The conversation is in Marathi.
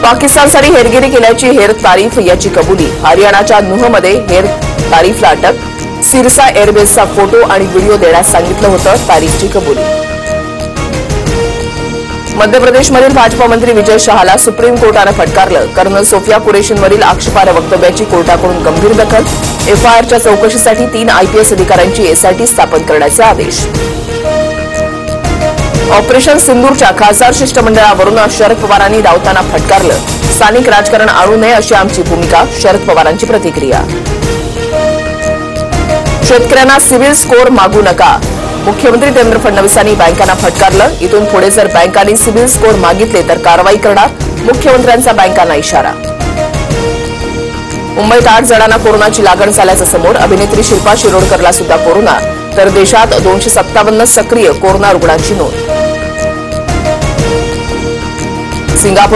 पाकिस्तानसाठी हेरगिरी केल्याची हेर तारीफ याची कबुली। हरियाणाच्या नूहमध्ये हेर तारीफला अटक। सिरसा एअरबेसचा फोटो आणि व्हिडिओ देण्यास सांगितलं होतं, तारीफची कबुली। मध्य प्रदेशमधील भाजपा मंत्री विजय शहाला सुप्रीम कोर्टानं फटकारलं। कर्नल सोफिया कुरेशींवरील आक्षेपार्ह वक्तव्याची कोर्टाकडून गंभीर दखल। एफआयआरच्या चौकशीसाठी 3 आयपीएस अधिकाऱ्यांची एसआयटी स्थापन करण्याचे आदेश। ऑपरेशन सिंदूरच्या खासदार शिष्टमंडळावरून शरद पवारांनी राऊतांना फटकारलं। स्थानिक राजकारण आणू नये अशी आमची भूमिका, शरद पवारांची प्रतिक्रिया। शेतकऱ्यांना सिव्हिल स्कोअर मागू नका, मुख्यमंत्री देवेंद्र फडणवीसांनी बँकांना फटकारलं। इथून पुढे जर बँकांनी सिव्हिल स्कोअर मागितले तर कारवाई करणार, मुख्यमंत्र्यांचा बँकांना इशारा। मुंबईत 8 जणांना कोरोनाची लागण झाल्याचं समोर। अभिनेत्री शिल्पा शिरोडकरला सुद्धा कोरोना, तर देशात 257 सक्रिय कोरोना रुग्णांची नोंद। सिंगापूर